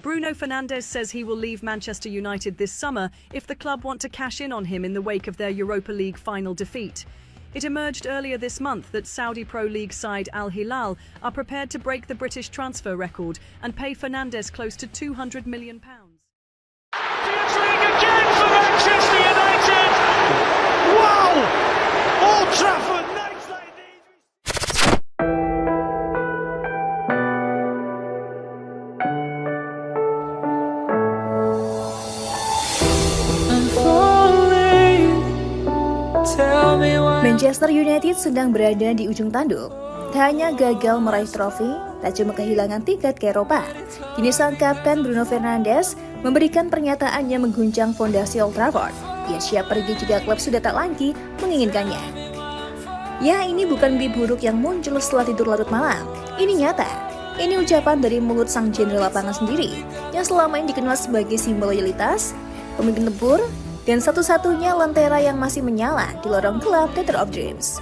Bruno Fernandes says he will leave Manchester United this summer if the club want to cash in on him in the wake of their Europa League final defeat. It emerged earlier this month that Saudi Pro League side Al Hilal are prepared to break the British transfer record and pay Fernandes close to £200 million. Champions League again for Manchester United! Wow! Old Trafford, nights like these. Manchester United sedang berada di ujung tanduk. Tak hanya gagal meraih trofi, tak cuma kehilangan tiket ke Eropa. Kini sang kapten Bruno Fernandes memberikan pernyataan yang mengguncang fondasi Old Trafford. Ia siap pergi jika klub sudah tak lagi menginginkannya. Ya, ini bukan mimpi buruk yang muncul setelah tidur larut malam. Ini nyata. Ini ucapan dari mulut sang jenderal lapangan sendiri, yang selama ini dikenal sebagai simbol loyalitas, pemimpin tempur, dan satu-satunya lentera yang masih menyala di lorong klub Theatre of Dreams.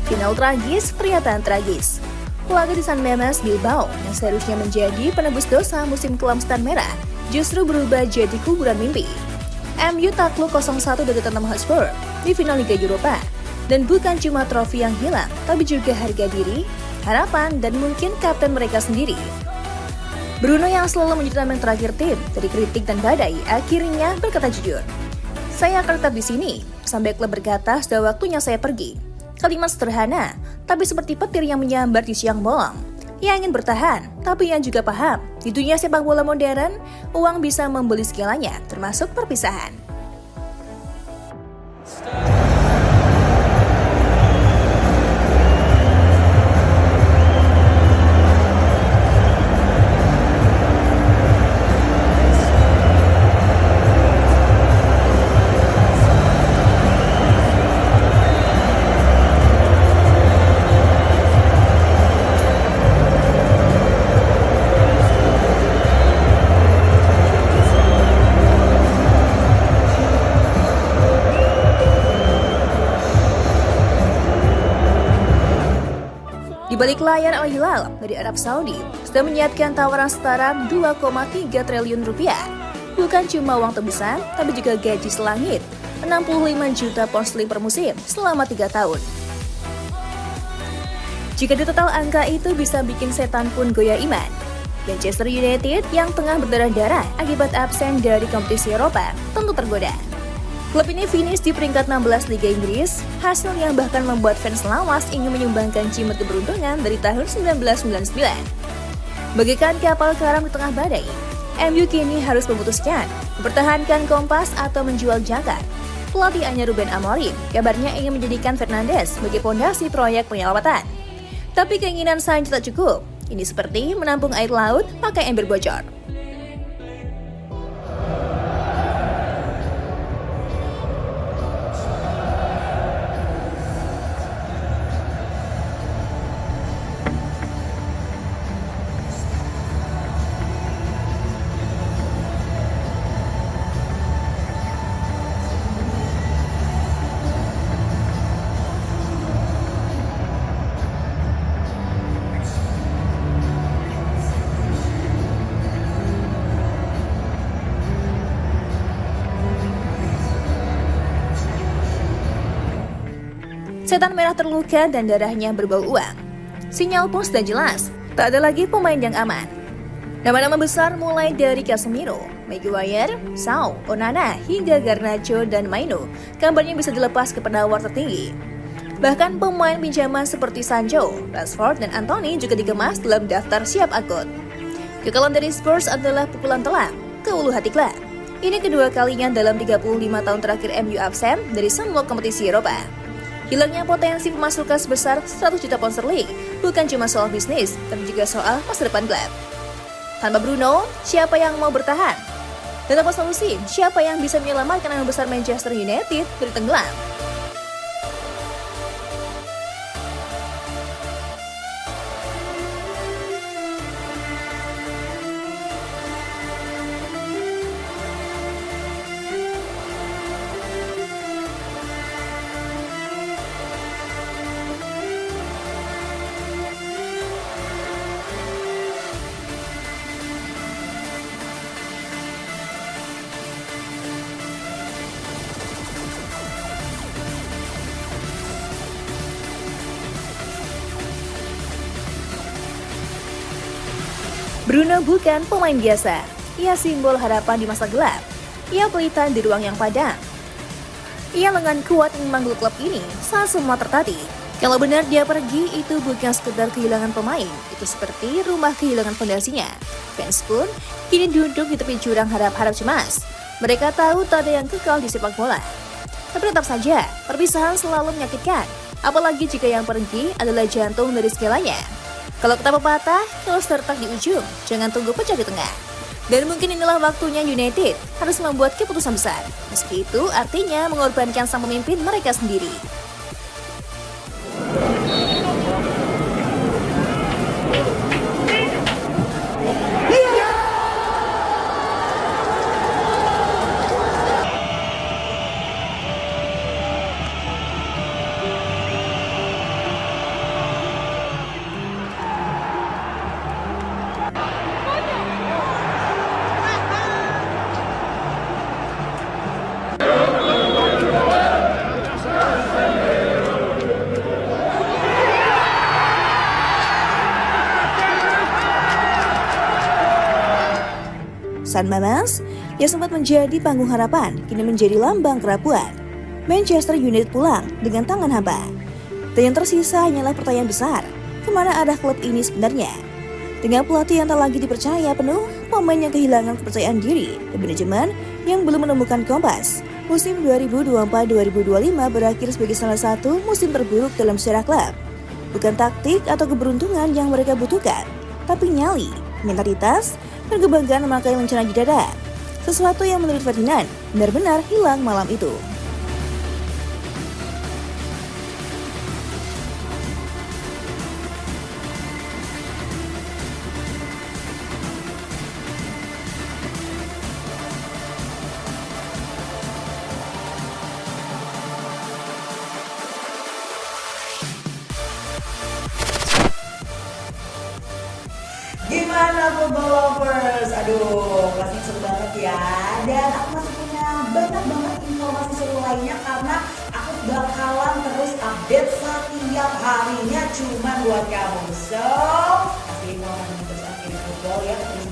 Final tragis, pernyataan tragis. Laga di San Mamés Bilbao yang seharusnya menjadi penebus dosa musim kelam Setan Merah justru berubah jadi kuburan mimpi. MU takluk 0-1 dari Tottenham Hotspur di final Liga Eropa. Dan bukan cuma trofi yang hilang, tapi juga harga diri, harapan, dan mungkin kapten mereka sendiri. Bruno yang selalu menjadi tameng terakhir tim dari kritik dan badai akhirnya berkata jujur, "Saya akan tetap di sini sampai klub berkata sudah waktunya saya pergi." Kalimat sederhana, tapi seperti petir yang menyambar di siang bolong. Ia ingin bertahan, tapi ia juga paham, di dunia sepak bola modern, uang bisa membeli segalanya, termasuk perpisahan. Di balik layar Al Hilal dari Arab Saudi sudah menyiapkan tawaran setara 2,3 triliun rupiah. Bukan cuma uang tebusan, tapi juga gaji selangit 65 juta pound sterling per musim selama 3 tahun. Jika di total angka itu bisa bikin setan pun goyah iman. Manchester United yang tengah berdarah-darah akibat absen dari kompetisi Eropa tentu tergoda. Klub ini finish di peringkat 16 Liga Inggris, hasil yang bahkan membuat fans lawas ingin menyumbangkan cimet keberuntungan dari tahun 1999. Bagaikan kapal karam di tengah badai, MU kini harus memutuskan mempertahankan kompas atau menjual jangkar. Pelatih Anya Ruben Amorim kabarnya ingin menjadikan Fernandes sebagai pondasi proyek penyelamatan. Tapi keinginan saja tak cukup. Ini seperti menampung air laut pakai ember bocor. Setan merah terluka dan darahnya berbau uang. Sinyal pun sudah jelas, tak ada lagi pemain yang aman. Nama-nama besar mulai dari Casemiro, Maguire, Shaw, Onana, hingga Garnacho dan Maino kabarnya bisa dilepas ke penawar tertinggi. Bahkan pemain pinjaman seperti Sancho, Rashford, dan Anthony juga dikemas dalam daftar siap angkut. Kekalahan dari Spurs adalah pukulan telak ke ulu hati klub. Ini kedua kalinya dalam 35 tahun terakhir MU absen dari semua kompetisi Eropa. Hilangnya potensi pemasukan sebesar 100 juta pound sterling bukan cuma soal bisnis, tapi juga soal masa depan klub. Tanpa Bruno, siapa yang mau bertahan? Dan tanpa solusi, siapa yang bisa menyelamatkan nama besar Manchester United dari tenggelam? Bruno bukan pemain biasa. Ia simbol harapan di masa gelap. Ia pelita di ruang yang padam. Ia lengan kuat yang memanggul klub ini saat semua tertatih. Kalau benar dia pergi, itu bukan sekedar kehilangan pemain. Itu seperti rumah kehilangan fondasinya. Fans pun kini duduk di tepi jurang harap-harap cemas. Mereka tahu tak ada yang kekal di sepak bola. Tapi tetap saja, perpisahan selalu menyakitkan. Apalagi jika yang pergi adalah jantung dari segalanya. Kalau kata pepatah, kalau terletak di ujung, jangan tunggu pecah di tengah. Dan mungkin inilah waktunya United harus membuat keputusan besar. Meski itu artinya mengorbankan sang pemimpin mereka sendiri. San Mamés, yang sempat menjadi panggung harapan, kini menjadi lambang kerapuan. Manchester United pulang dengan tangan hampa. Dan yang tersisa hanyalah pertanyaan besar, kemana arah klub ini sebenarnya? Dengan pelatih yang tak lagi dipercaya penuh, pemain yang kehilangan kepercayaan diri, dan manajemen yang belum menemukan kompas, musim 2024-2025 berakhir sebagai salah satu musim terburuk dalam sejarah klub. Bukan taktik atau keberuntungan yang mereka butuhkan, tapi nyali, mentalitas, dan kebanggaan memakai lencana di dada. Sesuatu yang menurut Ferdinand benar-benar hilang malam itu. Gimana football lovers? Aduh, pasti seru banget ya. Dan aku masih punya banyak banget informasi seru lainnya karena aku bakalan terus update setiap harinya cuma buat kamu. So, pasti mau terus update football ya. Terus